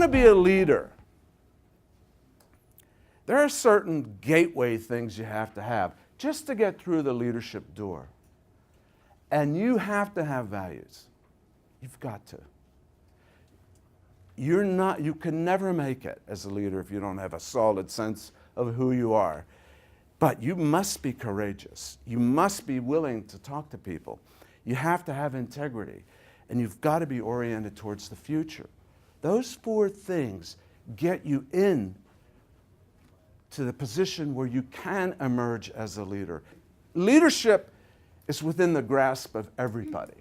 want to be a leader, there are certain gateway things you have to have just to get through the leadership door. And you have to have values. You've got to. You can never make it as a leader if you don't have a solid sense of who you are. But you must be courageous. You must be willing to talk to people. You have to have integrity. And you've got to be oriented towards the future. Those 4 things get you in to the position where you can emerge as a leader. Leadership is within the grasp of everybody.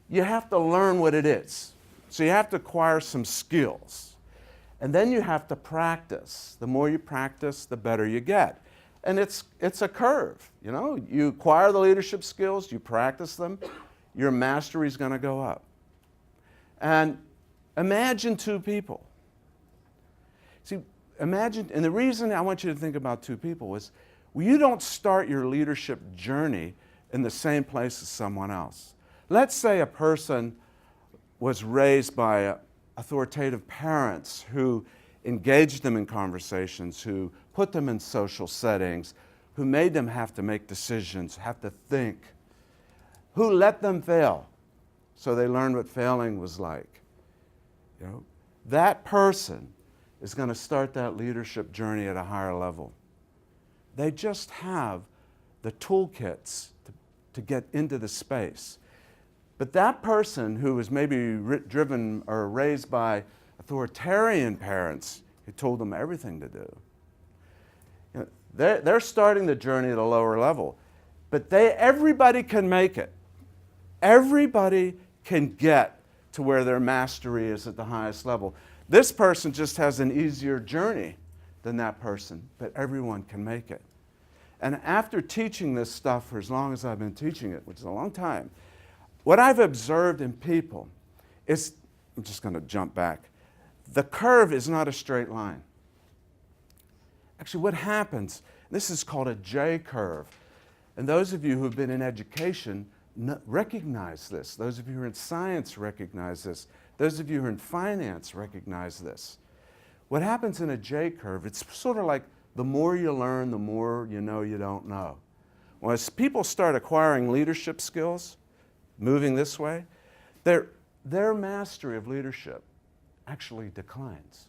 You have to learn what it is. So you have to acquire some skills. And then you have to practice. The more you practice, the better you get. And it's a curve, you know. You acquire the leadership skills, you practice them, your mastery is going to go up. And imagine 2 people. See, imagine, and the reason I want you to think about 2 people is, well, you don't start your leadership journey in the same place as someone else. Let's say a person was raised by authoritative parents who engaged them in conversations, who put them in social settings, who made them have to make decisions, have to think, who let them fail so they learned what failing was like. You know, that person is going to start that leadership journey at a higher level. They just have the toolkits to get into the space. But that person who was maybe driven or raised by authoritarian parents who told them everything to do, you know, they're starting the journey at a lower level. But everybody can make it. Everybody can get to where their mastery is at the highest level. This person just has an easier journey than that person, but everyone can make it. And after teaching this stuff for as long as I've been teaching it, which is a long time, what I've observed in people is, I'm just going to jump back, the curve is not a straight line. Actually, what happens, this is called a J curve. And those of you who have been in education recognize this. Those of you who are in science recognize this. Those of you who are in finance recognize this. What happens in a J curve, it's sort of like the more you learn, the more you know you don't know. Well, as people start acquiring leadership skills, moving this way, their mastery of leadership actually declines.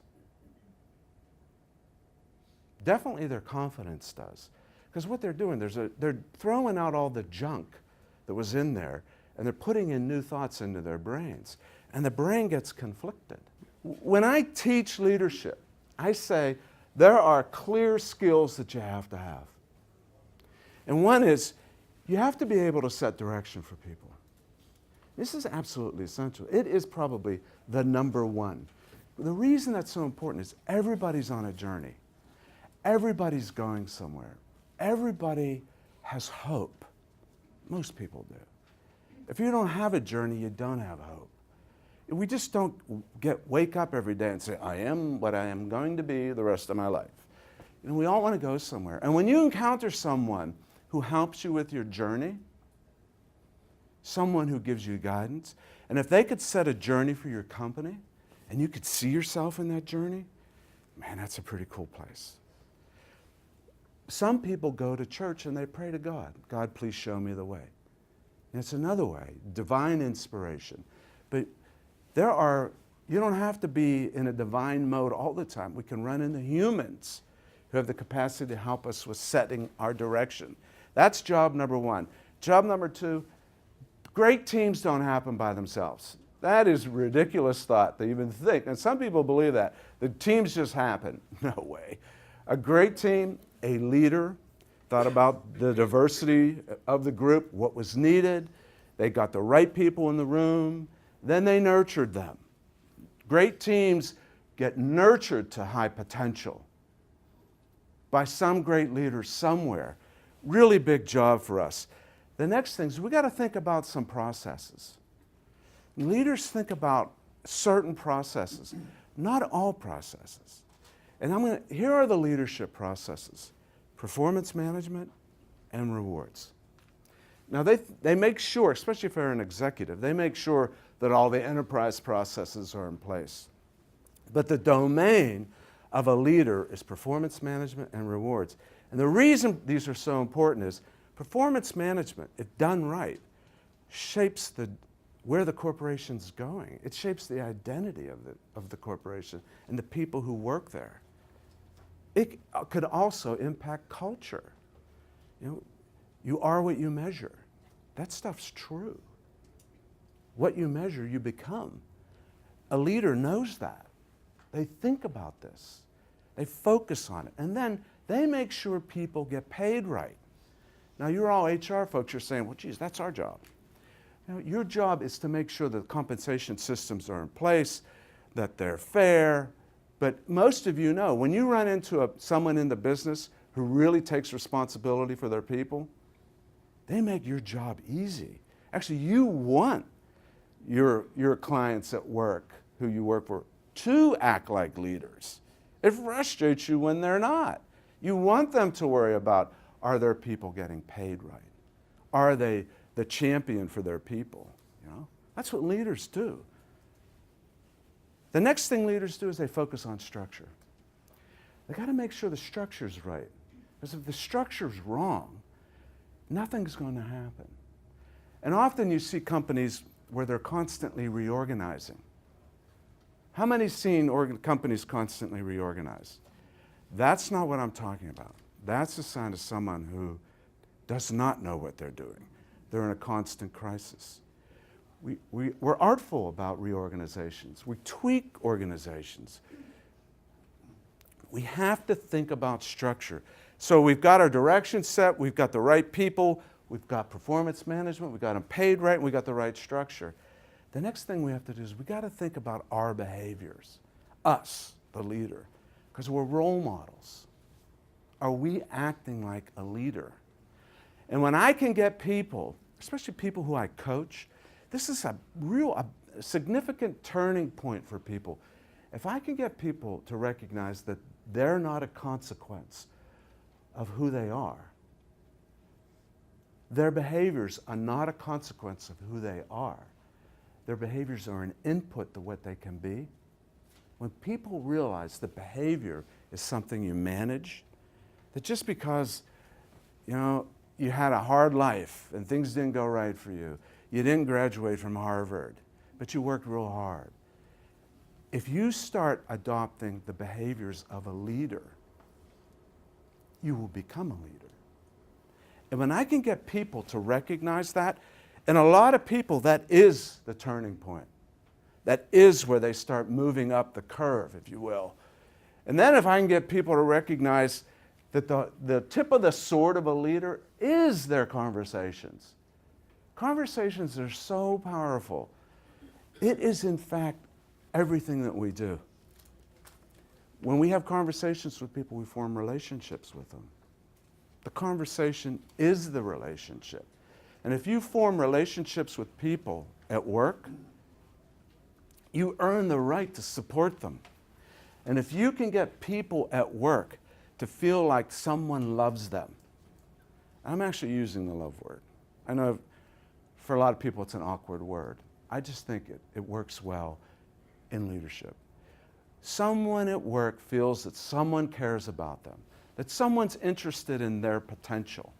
Definitely their confidence does. Because what they're doing, they're throwing out all the junk that was in there, and they're putting in new thoughts into their brains. And the brain gets conflicted. When I teach leadership, I say there are clear skills that you have to have. And one is, you have to be able to set direction for people. This is absolutely essential. It is probably the number one. The reason that's so important is everybody's on a journey. Everybody's going somewhere. Everybody has hope. Most people do. If you don't have a journey, you don't have hope. We just don't wake up every day and say, I am what I am going to be the rest of my life. You know, we all want to go somewhere. And when you encounter someone who helps you with your journey, someone who gives you guidance, and if they could set a journey for your company, and you could see yourself in that journey, man, that's a pretty cool place. Some people go to church and they pray to God. God, please show me the way. And it's another way, divine inspiration. But you don't have to be in a divine mode all the time. We can run into humans who have the capacity to help us with setting our direction. That's job number one. Job number two, great teams don't happen by themselves. That is a ridiculous thought to even think. And some people believe that. The teams just happen. No way. A great team, a leader, thought about the diversity of the group, what was needed. They got the right people in the room. Then they nurtured them. Great teams get nurtured to high potential by some great leader somewhere. Really big job for us. The next thing is we got to think about some processes. Leaders think about certain processes, not all processes. And here are the leadership processes: performance management and rewards. Now they make sure, especially if they're an executive, they make sure that all the enterprise processes are in place. But the domain of a leader is performance management and rewards. And the reason these are so important is performance management, if done right, shapes where the corporation's going. It shapes the identity of the corporation and the people who work there. It could also impact culture. You know, you are what you measure. That stuff's true. What you measure, you become. A leader knows that. They think about this. They focus on it. And then they make sure people get paid right. Now, you're all HR folks, you're saying, well, geez, that's our job. You know, your job is to make sure that compensation systems are in place, that they're fair. But most of you know, when you run into someone in the business who really takes responsibility for their people, they make your job easy. Actually, you want your clients at work, who you work for, to act like leaders. It frustrates you when they're not. You want them to worry about, are their people getting paid right? Are they the champion for their people? You know? That's what leaders do. The next thing leaders do is they focus on structure. They got to make sure the structure's right. Because if the structure's wrong, nothing's going to happen. And often you see companies where they're constantly reorganizing. How many seen companies constantly reorganize? That's not what I'm talking about. That's a sign of someone who does not know what they're doing. They're in a constant crisis. We're artful about reorganizations. We tweak organizations. We have to think about structure. So we've got our direction set, we've got the right people, we've got performance management, we've got them paid right, and we've got the right structure. The next thing we have to do is we've got to think about our behaviors, us, the leader, because we're role models. Are we acting like a leader? And when I can get people, especially people who I coach, this is a significant turning point for people. If I can get people to recognize that they're not a consequence of who they are, their behaviors are not a consequence of who they are. Their behaviors are an input to what they can be. When people realize that behavior is something you manage, that just because, you know, you had a hard life and things didn't go right for you, you didn't graduate from Harvard, but you worked real hard. If you start adopting the behaviors of a leader, you will become a leader. And when I can get people to recognize that, and a lot of people, that is the turning point. That is where they start moving up the curve, if you will. And then if I can get people to recognize that the tip of the sword of a leader is their conversations. Conversations are so powerful. It is, in fact, everything that we do. When we have conversations with people, we form relationships with them. The conversation is the relationship. And if you form relationships with people at work, you earn the right to support them. And if you can get people at work to feel like someone loves them, I'm actually using the love word. I know for a lot of people it's an awkward word. I just think it works well in leadership. Someone at work feels that someone cares about them, that someone's interested in their potential.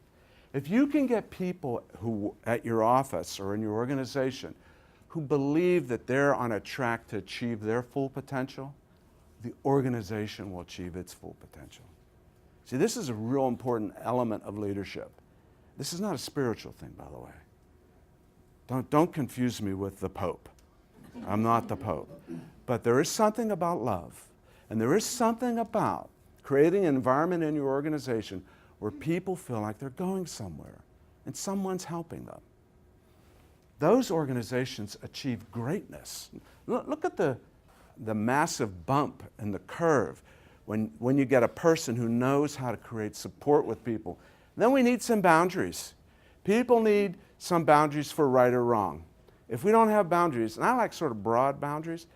If you can get people who at your office or in your organization who believe that they're on a track to achieve their full potential, the organization will achieve its full potential. See, this is a real important element of leadership. This is not a spiritual thing, by the way. Don't confuse me with the Pope. I'm not the Pope. But there is something about love, and there is something about creating an environment in your organization where people feel like they're going somewhere and someone's helping them. Those organizations achieve greatness. Look at the massive bump in the curve when you get a person who knows how to create support with people. Then we need some boundaries. People need some boundaries for right or wrong. If we don't have boundaries, and I like sort of broad boundaries,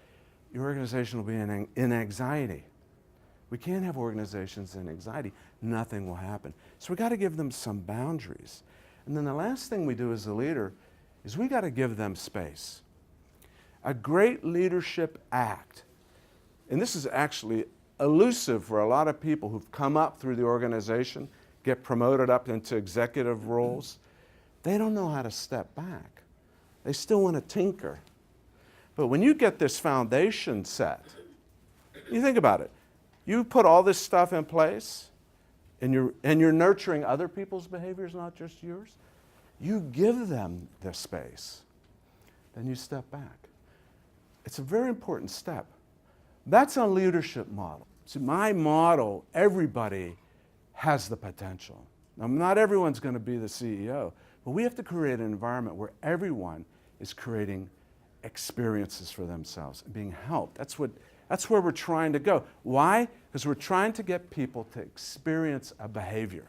your organization will be in anxiety. We can't have organizations in anxiety. Nothing will happen. So we got to give them some boundaries. And then the last thing we do as a leader is we got to give them space. A great leadership act, and this is actually elusive for a lot of people who've come up through the organization, get promoted up into executive roles. They don't know how to step back. They still want to tinker. But when you get this foundation set, you think about it. You put all this stuff in place, and you're nurturing other people's behaviors, not just yours. You give them the space. Then you step back. It's a very important step. That's a leadership model. See, my model, everybody has the potential. Now, not everyone's going to be the CEO, but we have to create an environment where everyone is creating experiences for themselves and being helped. That's where we're trying to go. Why? Because we're trying to get people to experience a behavior.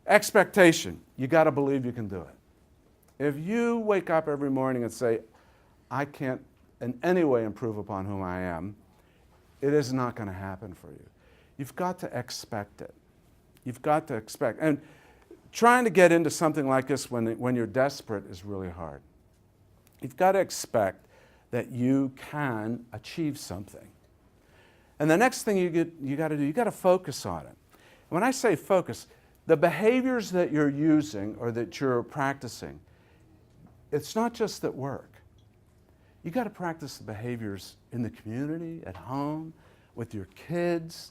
Expectation. You got to believe you can do it. If you wake up every morning and say, I can't in any way improve upon whom I am, it is not going to happen for you. You've got to expect it. You've got to expect. And trying to get into something like this when you're desperate is really hard. You've got to expect that you can achieve something. And the next thing you got to do, you got to focus on it. When I say focus, the behaviors that you're using or that you're practicing, it's not just at work. You got to practice the behaviors in the community, at home, with your kids.